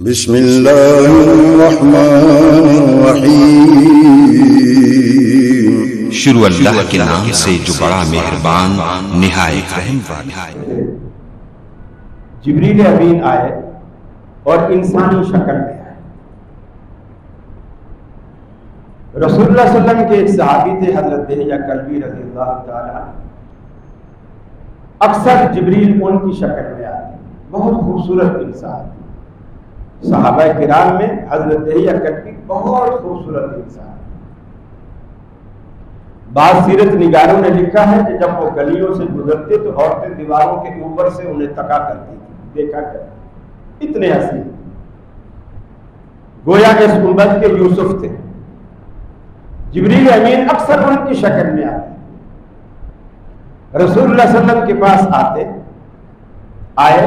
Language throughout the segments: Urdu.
بسم اللہ الرحمن الرحیم۔ شروع اللہ کے نام سے جو بڑا مہربان نہایت رحم والا۔ جبریل امین آئے اور انسانی شکل میں آئے۔ رسول اللہ صلی اللہ علیہ وسلم کے ایک صحابی تھے حضرت دہیہ کلبی رضی اللہ تعالی عنہ، اکثر جبریل ان کی شکل میں آتے، بہت خوبصورت انسان، صحابہ کرام میں حضرت دہیہ کلبی بہت خوبصورت انسان۔ بعض سیرت نگاروں نے لکھا ہے کہ جب وہ گلیوں سے گزرتے تو عورتیں دیواروں کے اوپر سے انہیں تکا کرتی تھی، دیکھا کرتی، اتنے حسین، گویا اس امت کے یوسف تھے۔ جبریل امین اکثر ان کی شکل میں آتے، رسول اللہ صلی اللہ علیہ وسلم کے پاس آئے،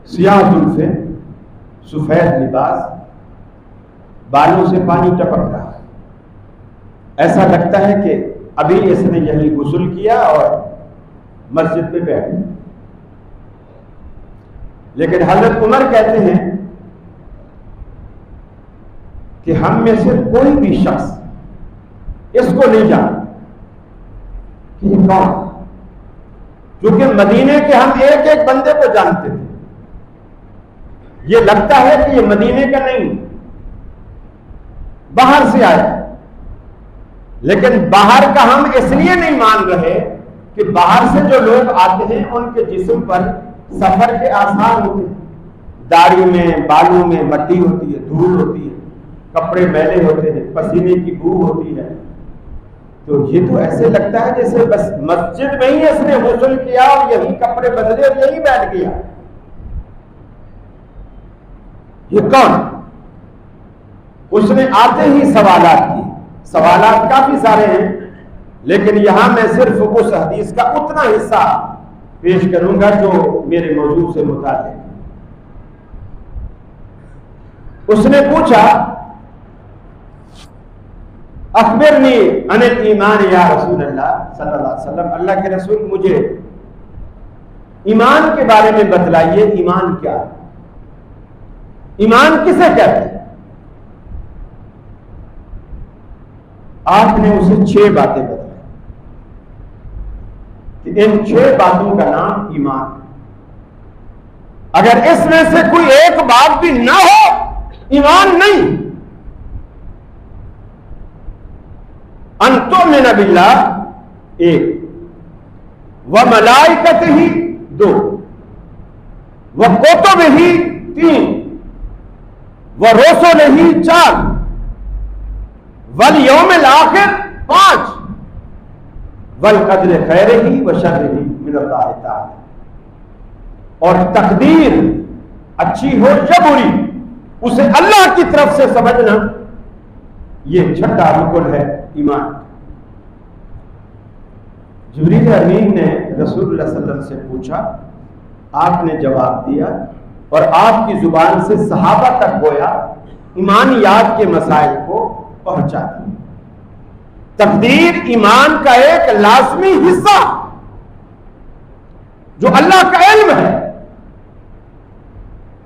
سیاہ زلفیں، سفید لباس، بالوں سے پانی ٹپک رہا ہے، ایسا لگتا ہے کہ ابھی اس نے یہیں غسل کیا اور مسجد میں بیٹھ گیا۔ لیکن حضرت عمر کہتے ہیں کہ ہم میں سے کوئی بھی شخص اس کو نہیں جانتا کہ یہ کون، کیونکہ مدینے کے ہم ایک ایک بندے کو جانتے تھے، یہ لگتا ہے کہ یہ مدینے کا نہیں، باہر سے آیا، لیکن باہر کا ہم اس لیے نہیں مان رہے کہ باہر سے جو لوگ آتے ہیں ان کے جسم پر سفر کے آثار ہوتے ہیں، داڑھی میں بالوں میں مٹی ہوتی ہے، دھول ہوتی ہے، کپڑے میلے ہوتے ہیں، پسینے کی بو ہوتی ہے، تو یہ تو ایسے لگتا ہے جیسے بس مسجد میں ہی اس نے غسل کیا اور یہی کپڑے بدلے اور یہی بیٹھ گیا، یہ کون؟ اس نے آتے ہی سوالات کیے، سوالات کافی سارے ہیں، لیکن یہاں میں صرف اس حدیث کا اتنا حصہ پیش کروں گا جو میرے موضوع سے متعلق۔ اس نے پوچھا اخبرنی عن الایمان یا رسول اللہ صلی اللہ علیہ وسلم، اللہ کے رسول مجھے ایمان کے بارے میں بتلائیے، ایمان کیا ہے، ایمان کسے کہتے ہیں؟ آپ نے اسے 6 باتیں بتائی کہ ان 6 باتوں کا نام ایمان ہے، اگر اس میں سے کوئی ایک بات بھی نہ ہو ایمان نہیں۔ ان تؤمن باللہ 1، وملائکتہ 2، وکتبہ 3، ورسلہ 4، والیوم الآخر 5، والقدر خیرہ وشرہ من اللہ تعالی، اور تقدیر اچھی ہو یا بری اسے اللہ کی طرف سے سمجھنا، یہ 6واں رکن ہے ایمان۔ جبریل امین نے رسول اللہ صلی اللہ علیہ وسلم سے پوچھا، آپ نے جواب دیا اور آپ کی زبان سے صحابہ تک گویا ایمانیات کے مسائل کو پہنچا دیا۔ تقدیر ایمان کا ایک لازمی حصہ جو اللہ کا علم ہے،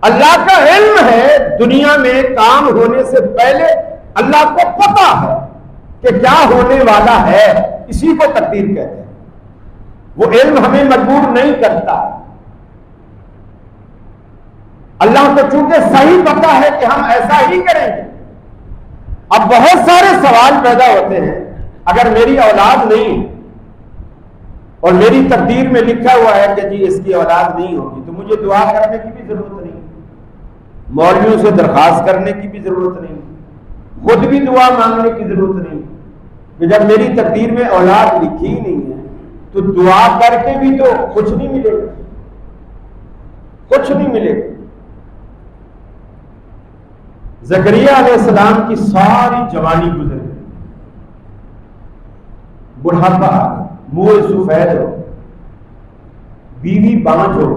اللہ کا علم ہے، دنیا میں کام ہونے سے پہلے اللہ کو پتا ہے کہ کیا ہونے والا ہے، اسی کو تقدیر کہتے ہیں۔ وہ علم ہمیں مجبور نہیں کرتا، اللہ کو چونکہ صحیح پتا ہے کہ ہم ایسا ہی کریں گے۔ اب بہت سارے سوال پیدا ہوتے ہیں، اگر میری اولاد نہیں اور میری تقدیر میں لکھا ہوا ہے کہ جی اس کی اولاد نہیں ہوگی تو مجھے دعا کرنے کی بھی ضرورت نہیں، مولویوں سے درخواست کرنے کی بھی ضرورت نہیں، خود بھی دعا مانگنے کی ضرورت نہیں، کہ جب میری تقدیر میں اولاد لکھی ہی نہیں ہے تو دعا کر کے بھی تو کچھ نہیں ملے گا، کچھ نہیں ملے گا۔ زکریا علیہ السلام کی ساری جوانی گزر گئی، بڑھاپا آ گیا، منہ سفید ہو، بیوی بانجھ ہو۔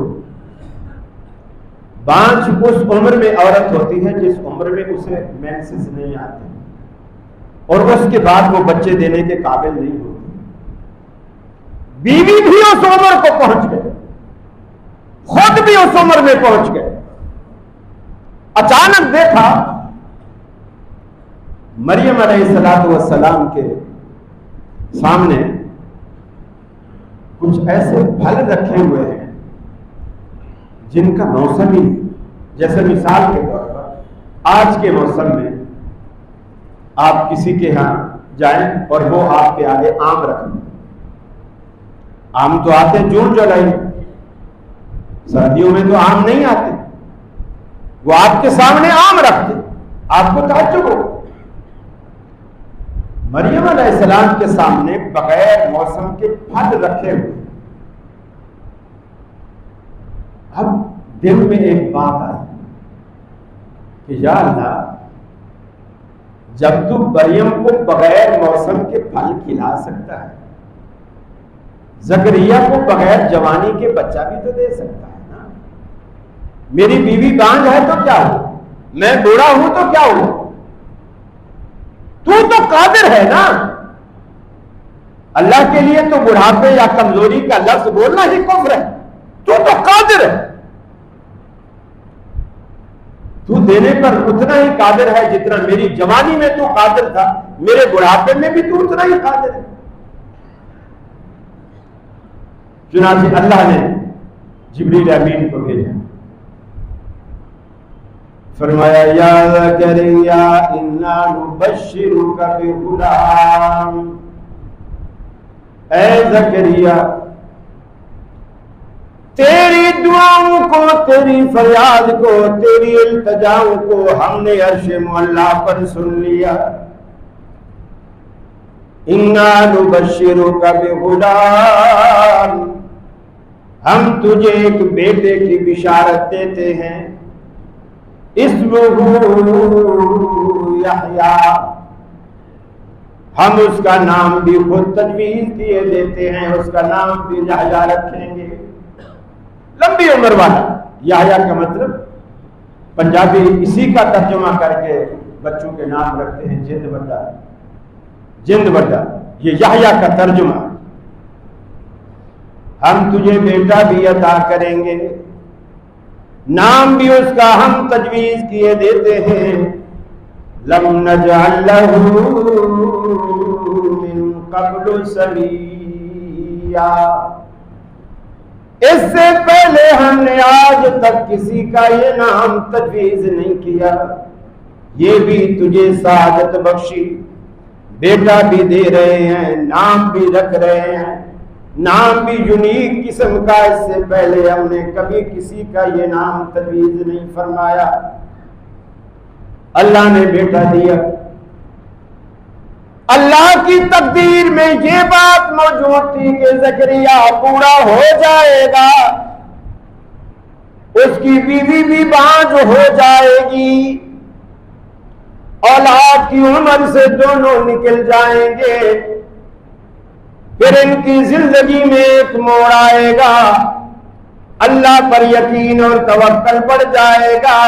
بانجھ اس عمر میں عورت ہوتی ہے جس عمر میں اسے مینسز نہیں آتے اور اس کے بعد وہ بچے دینے کے قابل نہیں ہوتی۔ بیوی بھی اس عمر کو پہنچ گئے، خود بھی اس عمر میں پہنچ گئے، اچانک دیکھا مریم علیہ السلام کے سامنے کچھ ایسے پھل رکھے ہوئے ہیں جن کا موسم ہی، جیسے مثال کے طور پر آج کے موسم میں آپ کسی کے ہاں جائیں اور وہ آپ کے آگے آم رکھیں. آم تو آتے جون جولائی میں، سردیوں میں تو آم نہیں آتے. وہ آپ کے سامنے آم رکھتے، آپ کو تعجب ہو. مریم علیہ السلام کے سامنے بغیر موسم کے پھل رکھے ہوئے. اب دل میں ایک بات آئی کہ یا اللہ، جب تو مریم کو بغیر موسم کے پھل کھلا سکتا ہے، زکریا کو بغیر جوانی کے بچہ بھی تو دے سکتا ہے نا. میری بیوی بانجھ ہے تو کیا ہو، میں بوڑھا ہوں تو کیا ہو، تو قادر ہے نا. اللہ کے لیے تو بڑھاپے یا کمزوری کا لفظ بولنا ہی کفر ہے. تو قادر ہے. تو دینے پر اتنا ہی قادر ہے جتنا میری جوانی میں تو قادر تھا، میرے بڑھاپے میں بھی تو اتنا ہی قادر ہے. چنانچہ اللہ نے جبریل امین کو بھیجا، فرمایا یا زکریا انا نبشرک بغلام. اے زکریا، تیری دعاؤں کو، تیری فریاد کو، تیری التجاؤں کو ہم نے عرش معلا پر سن لیا. انا نبشرک بغلام، ہم تجھے ایک بیٹے کی بشارت دیتے ہیں، اسمہ یحییٰ. ہم اس کا نام بھی خود تجویز کیے دیتے ہیں، اس کا نام بھی یحییٰ رکھیں گے، لمبی عمر والا. یحییٰ کا مطلب پنجابی اسی کا ترجمہ کر کے بچوں کے نام رکھتے ہیں، جند بڑا، جند بڑا، یہ یحییٰ کا ترجمہ. ہم تجھے بیٹا بھی عطا کریں گے، نام بھی اس کا ہم تجویز کیے دیتے ہیں. لم نجعل له من قبل سمیا، اس سے پہلے ہم نے آج تک کسی کا یہ نام تجویز نہیں کیا. یہ بھی تجھے سعادت بخشی، بیٹا بھی دے رہے ہیں، نام بھی رکھ رہے ہیں، نام بھی یونیک قسم کا. اس سے پہلے ہم نے کبھی کسی کا یہ نام تجویز نہیں فرمایا. اللہ نے بیٹا دیا. اللہ کی تقدیر میں یہ بات موجود تھی کہ زکریا بوڑھا ہو جائے گا، اس کی بیوی بھی بانجھ ہو جائے گی، اولاد کی عمر سے دونوں نکل جائیں گے. پھر ان کی زندگی میں ایک موڑ آئے گا، اللہ پر یقین اور توکل بڑھ جائے گا.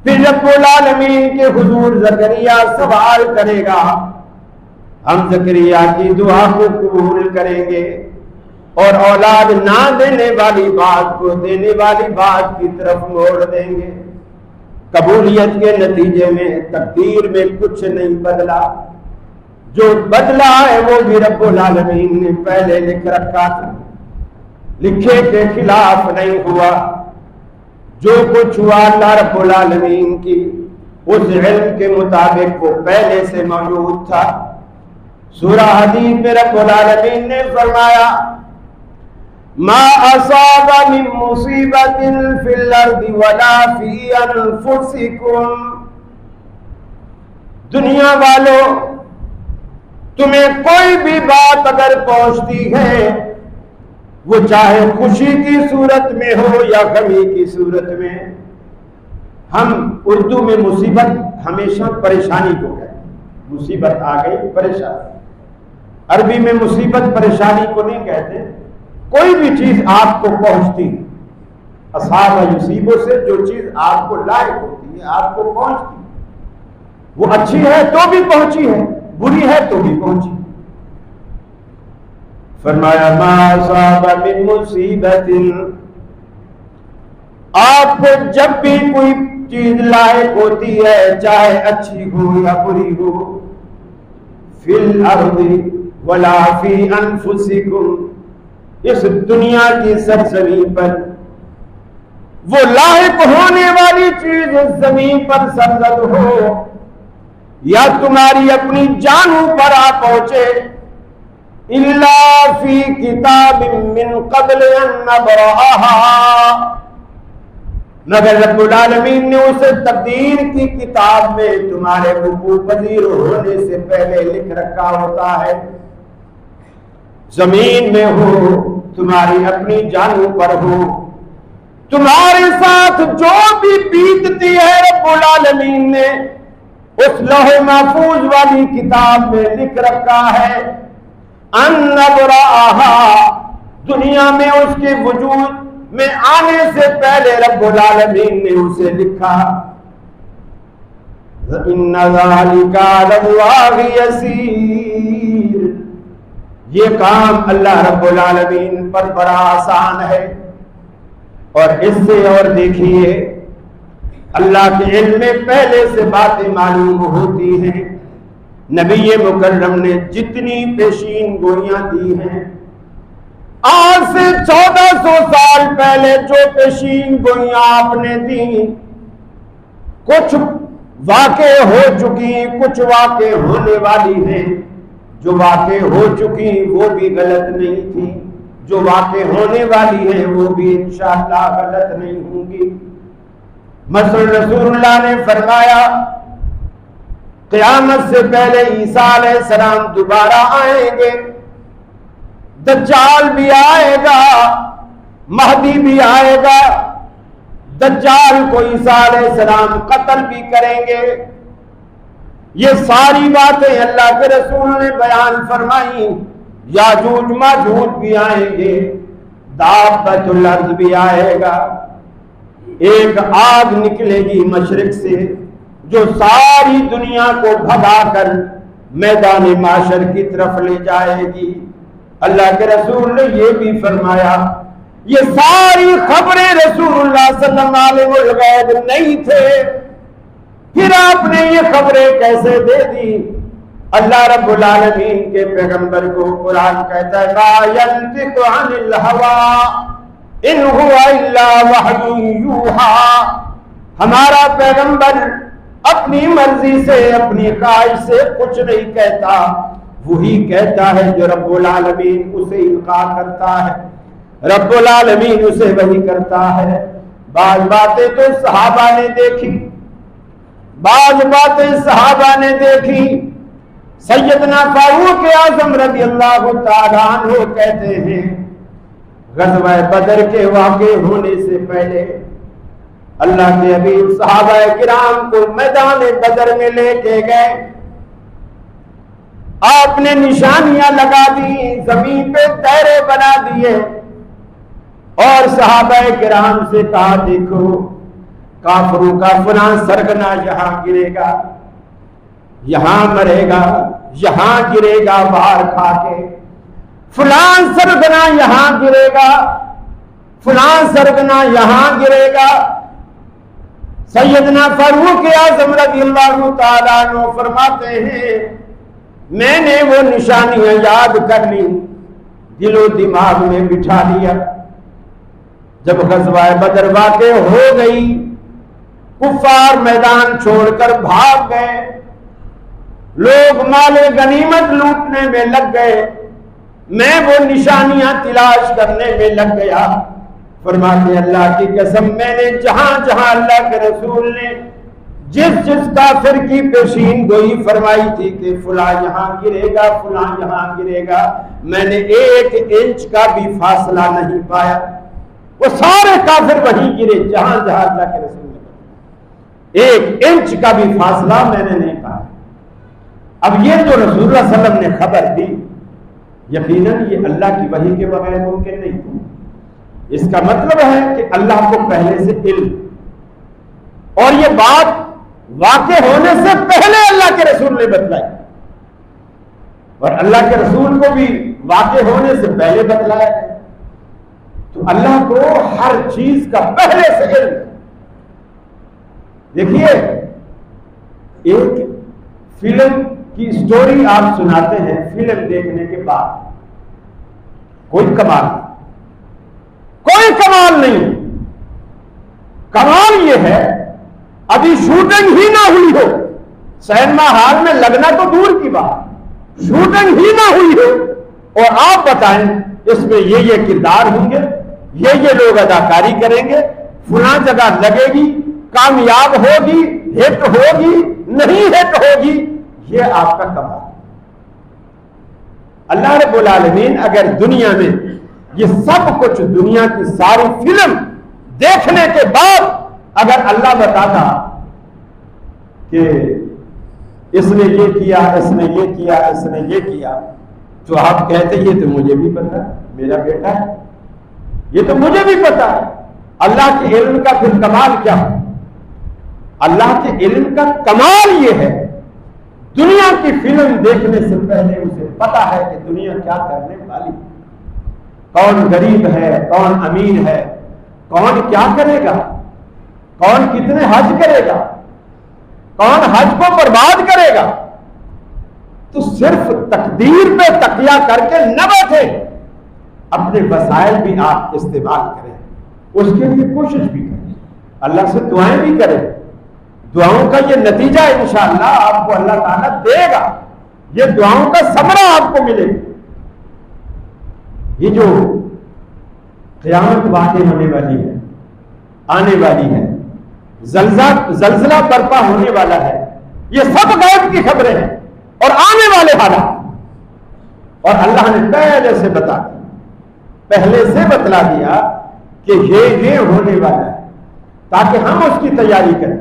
پھر رب العالمین کے حضور زکریا سوال کرے گا، ہم زکریا کی دعا کو قبول کریں گے اور اولاد نہ دینے والی بات کو دینے والی بات کی طرف موڑ دیں گے. قبولیت کے نتیجے میں تقدیر میں کچھ نہیں بدلا. جو بدلا ہے وہ بھی رب العالمین نے پہلے لکھ رکھا تھا، لکھے کے خلاف نہیں ہوا. جو کچھ ہوا اللہ رب العالمین کی اس علم کے مطابق وہ پہلے سے موجود تھا. سورہ حدید میں رب العالمین نے فرمایا ما اصاب من مصیبت فی الارض ولا فی انفسکم. دنیا والوں، تمہیں کوئی بھی بات اگر پہنچتی ہے، وہ چاہے خوشی کی صورت میں ہو یا غمی کی صورت میں. ہم اردو میں مصیبت ہمیشہ پریشانی کو کہتے ہیں. مصیبت آ گئی، پریشانی. عربی میں مصیبت پریشانی کو نہیں کہتے. کوئی بھی چیز آپ کو پہنچتی، اصحاب یصیبوں سے جو چیز آپ کو لاحق ہوتی ہے، آپ کو پہنچتی، وہ اچھی ہے تو بھی پہنچی ہے، بری ہے تو بھی پہنچی. فرمایا ما اصاب من مصیبت، آپ کو جب بھی کوئی چیز لائق ہوتی ہے چاہے اچھی ہو یا بری ہو. فی الارض ولا فی انفسکم، اس دنیا کی سرزمین پر وہ لاحق ہونے والی چیز اس زمین پر سرزد ہو یا تمہاری اپنی جانوں پر آ پہنچے، الا فی کتاب من قبل ان نبرأها، مگر رب العالمین نے اسے تقدیر کی کتاب میں تمہارے وقوع پذیر ہونے سے پہلے لکھ رکھا ہوتا ہے. زمین میں ہو، تمہاری اپنی جانوں پر ہو، تمہارے ساتھ جو بھی بیتتی ہے رب العالمین نے اس لوح محفوظ والی کتاب میں لکھ رکھا ہے. ان نبرأها، دنیا میں اس کے وجود میں آنے سے پہلے رب العالمین نے اسے لکھا. ان ذلک علی اللہ یسیر، یہ کام اللہ رب العالمین پر بڑا آسان ہے. اور اس سے اور دیکھیے اللہ کے علم میں پہلے سے باتیں معلوم ہوتی ہیں. نبی مکرم نے جتنی پیشین گوئیاں دی ہیں، آج سے 1400 سال پہلے جو پیشین گوئیاں آپ نے دی، کچھ واقع ہو چکی، کچھ واقع ہونے والی ہیں. جو واقع ہو چکی وہ بھی غلط نہیں تھی، جو واقع ہونے والی ہیں وہ بھی انشاءاللہ غلط نہیں ہوں گی. مثلا رسول اللہ نے فرمایا قیامت سے پہلے عیسیٰ علیہ السلام دوبارہ آئیں گے، دجال بھی آئے گا، مہدی بھی آئے گا. دجال کو عیسیٰ علیہ السلام قتل بھی کریں گے. یہ ساری باتیں اللہ کے رسول نے بیان فرمائی. یاجوج ماجوج بھی آئیں گے، دابۃ الارض بھی آئے گا. ایک آگ نکلے گی مشرق سے جو ساری دنیا کو بھگا کر میدان معاشر کی طرف لے جائے گی. اللہ کے رسول نے یہ بھی فرمایا یہ ساری خبریں رسول اللہ صلی اللہ علیہ وسلم نہیں تھے، پھر آپ نے یہ خبریں کیسے دے دی؟ اللہ رب العالمین کے پیغمبر کو قرآن کہتا ہے ما ينطق عن الهوى ان هو الا وحی یوحی، ہمارا پیغمبر اپنی مرضی سے اپنی خواہش سے کچھ نہیں کہتا، وہی کہتا ہے جو رب العالمین اسے القاء کرتا ہے، رب العالمین اسے وحی کرتا ہے. بعض باتیں تو صحابہ نے دیکھی، بعض باتیں صحابہ نے دیکھی. سیدنا فاروق اعظم رضی اللہ تعالیٰ عنہ کہتے ہیں غزوہ بدر کے واقع ہونے سے پہلے اللہ کے حبیب صحابہ کرام کو میدان بدر میں لے کے گئے. آپ نے نشانیاں لگا دی، زمین پہ دائرے بنا دیے اور صحابہ کرام سے کہا دیکھو کافروں کا فلاں سرگنا یہاں گرے گا، یہاں مرے گا، یہاں گرے گا باہر کھا کے، فلاں سرگنا یہاں گرے گا، فلاں سرگنا یہاں گرے گا. سیدنا فاروق اعظم رضی اللہ تعالیٰ عنہ فرماتے ہیں میں نے وہ نشانیاں یاد کر لی، دل و دماغ میں بٹھا لیا. جب غزوہ بدر واقع ہو گئی، کفار میدان چھوڑ کر بھاگ گئے، لوگ مال غنیمت لوٹنے میں لگ گئے، میں وہ نشانیاں تلاش کرنے میں لگ گیا. فرماتے اللہ کی قسم میں نے جہاں جہاں اللہ کے رسول نے جس جس کافر کی پیشین گوئی فرمائی تھی کہ فلاں یہاں گرے گا، فلاں یہاں گرے گا، میں نے 1 انچ کا بھی فاصلہ نہیں پایا. وہ سارے کافر وہیں گرے جہاں جہاں اللہ کے رسول نے 1 انچ کا بھی فاصلہ میں نے نہیں پایا. اب یہ جو رسول اللہ صلی اللہ علیہ وسلم نے خبر دی، یقیناً یہ اللہ کی وحی کے بغیر ممکن نہیں تھی. اس کا مطلب ہے کہ اللہ کو پہلے سے علم، اور یہ بات واقع ہونے سے پہلے اللہ کے رسول نے بتلائی، اور اللہ کے رسول کو بھی واقع ہونے سے پہلے بتلایا. تو اللہ کو ہر چیز کا پہلے سے علم. دیکھیے ایک فلم کی سٹوری آپ سناتے ہیں فلم دیکھنے کے بعد، کوئی کمال نہیں، کمال یہ ہے ابھی شوٹنگ ہی نہ ہوئی ہو، سینما ہال میں لگنا تو دور کی بات، شوٹنگ ہی نہ ہوئی ہو، اور آپ بتائیں اس میں یہ کردار ہوں گے، یہ لوگ اداکاری کریں گے، فلاں جگہ لگے گی، کامیاب ہوگی، ہٹ ہوگی، نہیں ہٹ ہوگی، یہ آپ کا کمال۔ اللہ رب العالمین اگر دنیا میں یہ سب کچھ، دنیا کی ساری فلم دیکھنے کے بعد اگر اللہ بتاتا کہ اس نے یہ کیا، اس نے یہ کیا، اس نے یہ کیا، تو آپ کہتے یہ تو مجھے بھی پتا ہے، میرا بیٹا ہے، یہ تو مجھے بھی پتا ہے۔ اللہ کے علم کا پھر کمال کیا ہے؟ اللہ کے علم کا کمال یہ ہے دنیا کی فلم دیکھنے سے پہلے اسے پتا ہے کہ دنیا کیا کرنے والی، کون غریب ہے، کون امیر ہے، کون کیا کرے گا، کون کتنے حج کرے گا، کون حج کو برباد کرے گا۔ تو صرف تقدیر پہ تکیہ کر کے نہ بیٹھے، اپنے وسائل بھی آپ استعمال کریں، اس کے لیے کوشش بھی کریں، اللہ سے دعائیں بھی کریں، دعاؤں کا یہ نتیجہ انشاءاللہ آپ کو اللہ تعالیٰ دے گا، یہ دعاؤں کا ثمرہ آپ کو ملے گا۔ یہ جو قیامت واقع ہونے والی ہے، آنے والی ہے، زلزلہ برپا ہونے والا ہے، یہ سب غیب کی خبریں ہیں اور آنے والے حالات، اور اللہ نے پہلے سے بتا دیا، پہلے سے بتلا دیا کہ یہ ہونے والا ہے تاکہ ہم اس کی تیاری کریں۔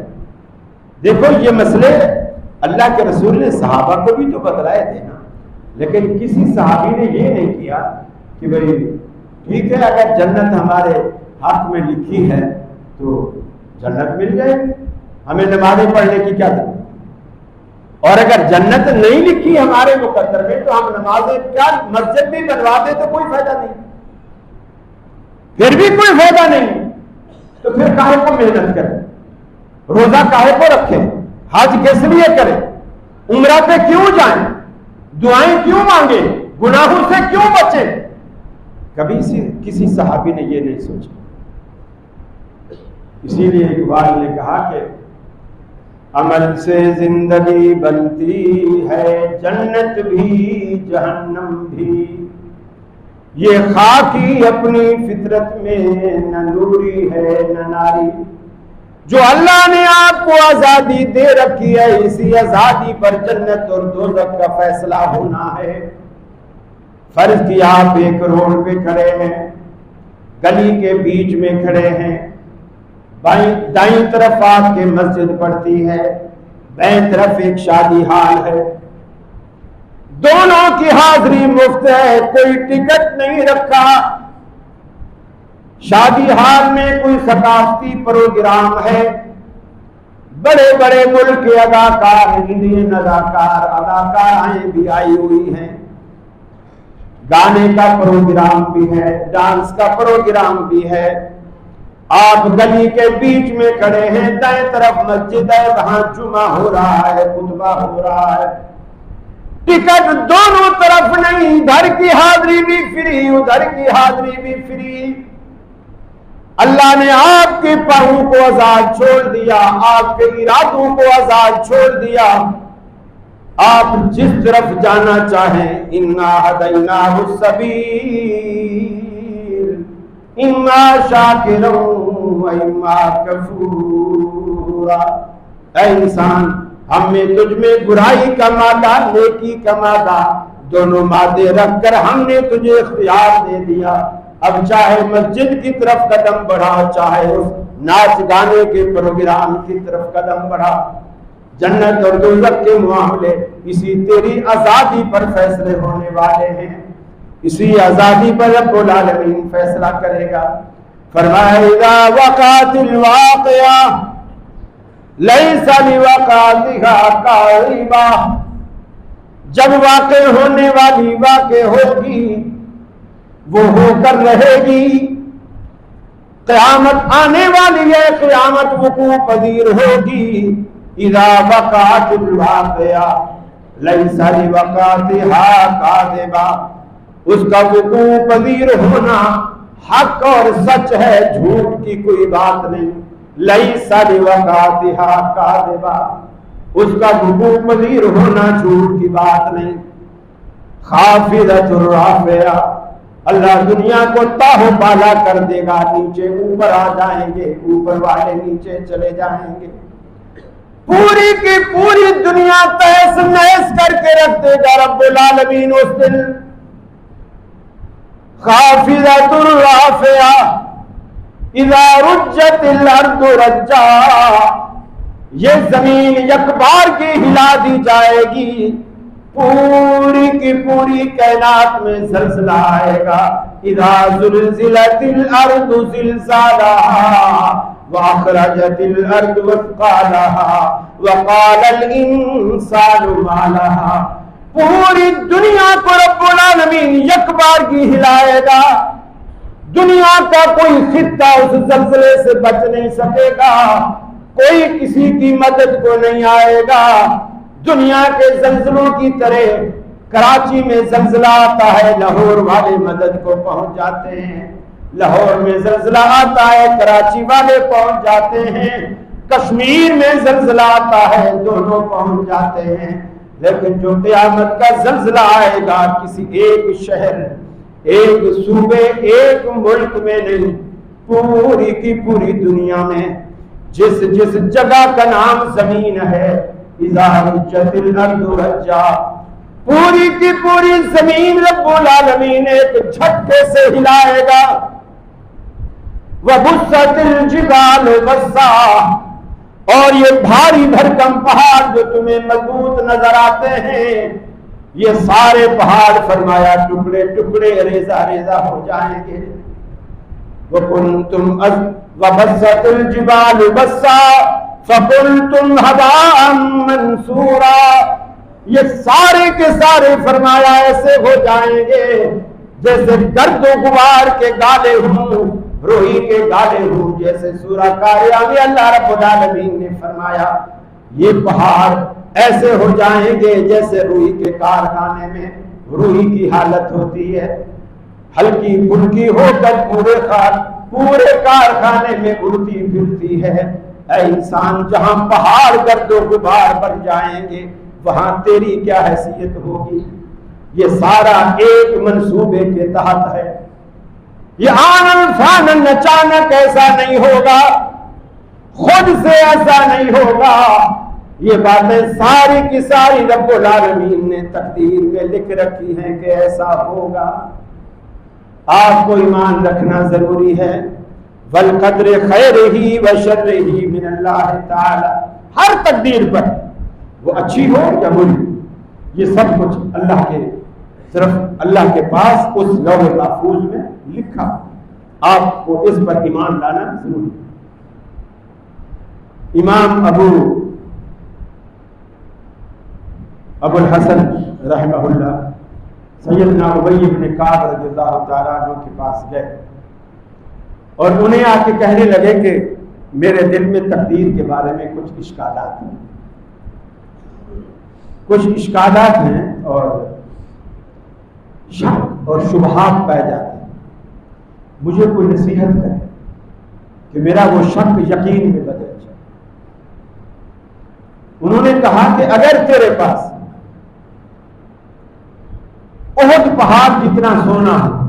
دیکھو یہ مسئلے اللہ کے رسول نے صحابہ کو بھی تو بتلائے تھے نا، لیکن کسی صحابی نے یہ نہیں کیا کہ بھئی ٹھیک ہے اگر جنت ہمارے حق میں لکھی ہے تو جنت مل جائے گی، ہمیں نمازیں پڑھنے کی کیا ضرورت، اور اگر جنت نہیں لکھی ہمارے مقدر میں تو ہم نمازیں کیا مسجد بھی بنوا دیں تو کوئی فائدہ نہیں، پھر بھی کوئی فائدہ نہیں، تو پھر کاہے کو محنت کریں، روزہ کاہے کو رکھیں، حج کس لیے کریں، عمرہ پہ کیوں جائیں، دعائیں کیوں مانگیں، گناہوں سے کیوں بچیں؟ کبھی کسی صحابی نے یہ نہیں سوچا۔ اسی لیے اقبال نے کہا کہ عمل سے زندگی بنتی ہے جنت بھی جہنم بھی، یہ خاکی اپنی فطرت میں نہ نوری ہے نہ ناری، جو اللہ نے آپ کو آزادی دے رکھی ہے اسی آزادی پر جنت اور دوزخ کا فیصلہ ہونا ہے۔ فرض کیا آپ ایک روڈ پہ کھڑے ہیں، گلی کے بیچ میں کھڑے ہیں، دائیں طرف آپ کے مسجد پڑتی ہے، بائیں طرف ایک شادی ہال ہے، دونوں کی حاضری مفت ہے، کوئی ٹکٹ نہیں رکھا، شادی ہال میں کوئی ثقافتی پروگرام ہے، بڑے بڑے ملک کے اداکار، انڈین اداکارائیں بھی آئی ہوئی ہیں، گانے کا پروگرام بھی ہے، ڈانس کا پروگرام بھی ہے، آپ گلی کے بیچ میں کھڑے ہیں، دائیں طرف مسجد ہے، وہاں جمعہ ہو رہا ہے، خطبہ ہو رہا ہے، ٹکٹ دونوں طرف نہیں، ادھر کی حاضری بھی فری ادھر کی حاضری بھی فری۔ اللہ نے آپ کے پاؤں کو آزاد چھوڑ دیا، آپ کے ارادوں کو آزاد چھوڑ دیا، آپ جس طرف جانا چاہیں، انا ہدیناہ السبیل اما شاکرا و اما کفورا۔ اے انسان، ہم نے تجھ میں برائی کا مادہ، نیکی کا مادہ، دونوں مادے رکھ کر ہم نے تجھے اختیار دے دیا، اب چاہے مسجد کی طرف قدم بڑھا، چاہے اس ناچ گانے کے پروگرام کی طرف قدم بڑھا، جنت اور دوزخ کے معاملے اسی تیری آزادی پر فیصلے ہونے والے ہیں، اسی آزادی پر رب العالمین فیصلہ کرے گا۔ فرمایا اذا وقعت الواقعہ لیس لوقعتها کاذبہ، جب واقع ہونے والی واقع ہوگی وہ ہو کر رہے گی، قیامت آنے والی ہے، قیامت وقوع پذیر ہوگی. اذا وقعت الواقعہ لیس لوقعتها کاذبہ، اس کا وقوع پذیر ہونا حق اور سچ ہے، جھوٹ کی کوئی بات نہیں. لیس لوقعتها کاذبہ، اس کا وقوع پذیر ہونا جھوٹ کی بات نہیں. خافضۃ الرافعہ، اللہ دنیا کو تاہو بالا کر دے گا، نیچے اوپر آ جائیں گے، اوپر والے نیچے چلے جائیں گے. پوری کی پوری دنیا تہس نہس کر کے رکھ دے گا رب العالمین اس دن. خافضۃ الرافعہ اذا رجت الارض رجا، یہ زمین یک بار کی ہلا دی جائے گی، پوری کی پوری کائنات میں زلزلہ آئے گا. اذا زلزلت الارض زلزالها واخرجت الارض مثقالها وقال الانسان ما لها، پوری دنیا کو رب العالمین یک بار کی ہلائے گا. دنیا کا کوئی خطہ اس زلزلے سے بچ نہیں سکے گا، کوئی کسی کی مدد کو نہیں آئے گا. دنیا کے زلزلوں کی طرح کراچی میں زلزلہ آتا ہے، لاہور والے مدد کو پہنچ جاتے ہیں. لاہور میں زلزلہ آتا ہے، کراچی والے پہنچ جاتے ہیں. کشمیر میں زلزلہ آتا ہے، دونوں پہنچ جاتے ہیں. لیکن جو قیامت کا زلزلہ آئے گا کسی ایک شہر، ایک صوبے، ایک ملک میں نہیں، پوری کی پوری دنیا میں جس جس جگہ کا نام زمین ہے، اذا رجت الارض رجا، پوری کی پوری زمین رب العالمین ایک جھٹکے سے ہلائے گا. وبست الجبال بسا، اور یہ بھاری بھرکم پہاڑ جو تمہیں مضبوط نظر آتے ہیں، یہ سارے پہاڑ فرمایا ٹکڑے ٹکڑے ریزہ ریزہ ہو جائیں گے. وبست الجبال بسا فقلتم هباء منثورا، یہ سارے کے سارے فرمایا ایسے ہو جائیں گے جیسے گرد و غبار کے گالے ہوں، روئی کے گالے ہوں. جیسے سورہ قاریہ میں اللہ رب العالمین نے فرمایا یہ پہاڑ ایسے ہو جائیں گے جیسے روئی کے کارخانے میں روئی کی حالت ہوتی ہے، ہلکی پھلکی ہو کر پورے کارخانے میں اڑتی پھرتی ہے. اے انسان، جہاں پہاڑ گرد و غبار بن جائیں گے وہاں تیری کیا حیثیت ہوگی؟ یہ سارا ایک منصوبے کے تحت ہے. یہ آنن فانن اچانک ایسا نہیں ہوگا، خود سے ایسا نہیں ہوگا. یہ باتیں ساری کی ساری رب العالمین نے تقدیر میں لکھ رکھی ہیں کہ ایسا ہوگا. آپ کو ایمان رکھنا ضروری ہے. والقدر خیرہ وشرہ من اللہ تعالی، ہر تقدیر پر وہ اچھی ہو یا بری، یہ سب کچھ اللہ کے صرف اللہ کے پاس اس لوح محفوظ میں لکھا. آپ کو اس پر ایمان لانا ضروری ہے. امام ابو الحسن رحمہ اللہ سیدنا ابی بن کعب رضی اللہ تعالیٰ عنہ کے پاس گئے اور انہیں آ کے کہنے لگے کہ میرے دل میں تقدیر کے بارے میں کچھ اشکالات ہیں، اور شک اور شبہات پائے جاتے ہیں. مجھے کوئی نصیحت کرے کہ میرا وہ شک یقین میں بدل جائے. انہوں نے کہا کہ اگر تیرے پاس احد پہاڑ جتنا سونا ہو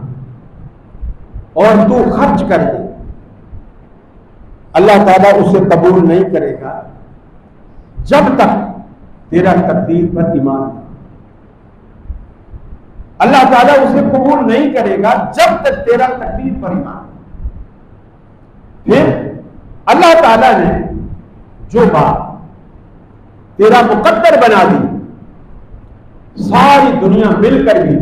اور تو خرچ کر دے، اللہ تعالیٰ اسے قبول نہیں کرے گا جب تک تیرا تقدیر پر ایمان نہیں. اللہ تعالیٰ اسے قبول نہیں کرے گا جب تک تیرا تقدیر پر ایمان. پھر اللہ تعالیٰ نے جو بات تیرا مقدر بنا دی، ساری دنیا مل کر بھی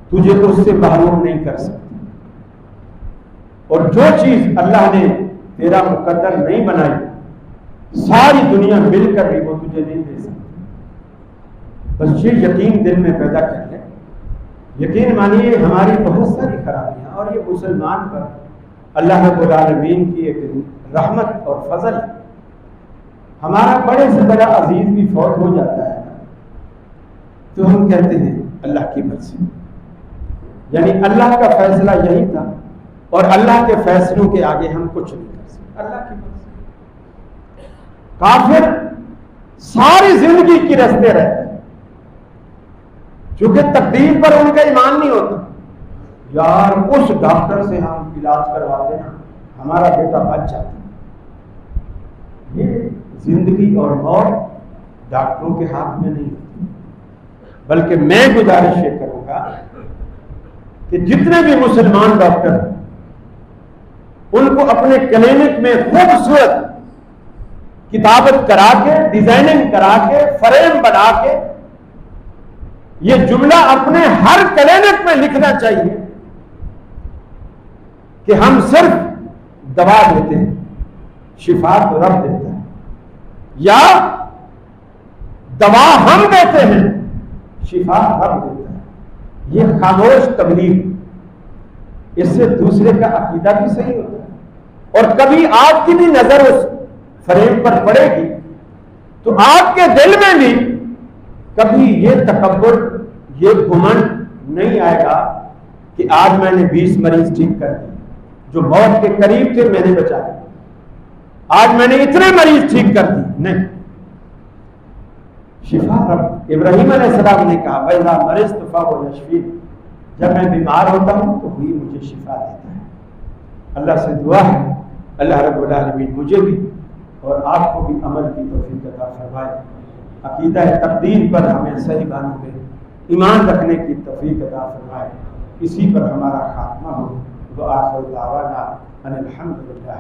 تجھے اس سے محروم نہیں کر سکتی. اور جو چیز اللہ نے تیرا مقدر نہیں بنائی، ساری دنیا مل کر بھی وہ تجھے نہیں دے سکتی. بس یہ یقین دل میں پیدا کر لیں. یقین مانیے ہماری بہت ساری خرابیاں، اور یہ مسلمان پر اللہ رب العالمین کی ایک رحمت اور فضل. ہمارا بڑے سے بڑا عزیز بھی فوت ہو جاتا ہے تو ہم کہتے ہیں اللہ کی مرضی، یعنی اللہ کا فیصلہ یہی تھا اور اللہ کے فیصلوں کے آگے ہم کچھ نہیں کر سکتے. اللہ کی مرضی. کافر ساری زندگی کی رستے رہتے ہیں چونکہ تقدیر پر ان کا ایمان نہیں ہوتا. یار اس ڈاکٹر سے ہم علاج کرواتے ہیں ہمارا بیٹا بچ جاتا. یہ زندگی اور موت ڈاکٹروں کے ہاتھ میں نہیں ہوتی، بلکہ میں گزارش یہ کروں گا کہ جتنے بھی مسلمان ڈاکٹر ہیں ان کو اپنے کلینک میں خوبصورت کتابت کرا کے، ڈیزائننگ کرا کے، فریم بنا کے یہ جملہ اپنے ہر کلینک میں لکھنا چاہیے کہ ہم صرف دوا دیتے ہیں، شفا تو رب دیتا ہے، یا دوا ہم دیتے ہیں، شفا رب دیتا ہے. یہ خاموش تبلیغ، اس سے دوسرے کا عقیدہ بھی صحیح ہوتا ہے. اور کبھی آپ کی بھی نظر اس فریم پر پڑے گی تو آپ کے دل میں بھی کبھی یہ تکبر، یہ گھمنڈ نہیں آئے گا کہ آج میں نے 20 مریض ٹھیک کر دیے جو موت کے قریب تھے، میں نے بچا دیا، آج میں نے اتنے مریض ٹھیک کر دی. نہیں، شفا رب. ابراہیم علیہ السلام نے کہا وَإِذَا مَرِضْتُ فَهُوَ يَشْفِينِ، جب میں بیمار ہوتا ہوں تو وہی مجھے شفا دیتا ہے. اللہ سے دعا ہے اللہ رب العالمین مجھے بھی اور آپ کو بھی عمل کی توفیق عطا فرمائے. عقیدہ تقدیر پر ہمیں صحیح معنوں میں ایمان رکھنے کی توفیق عطا فرمائے. اسی پر ہمارا خاتمہ ہو. وآخر دعوانا ان الحمد للہ.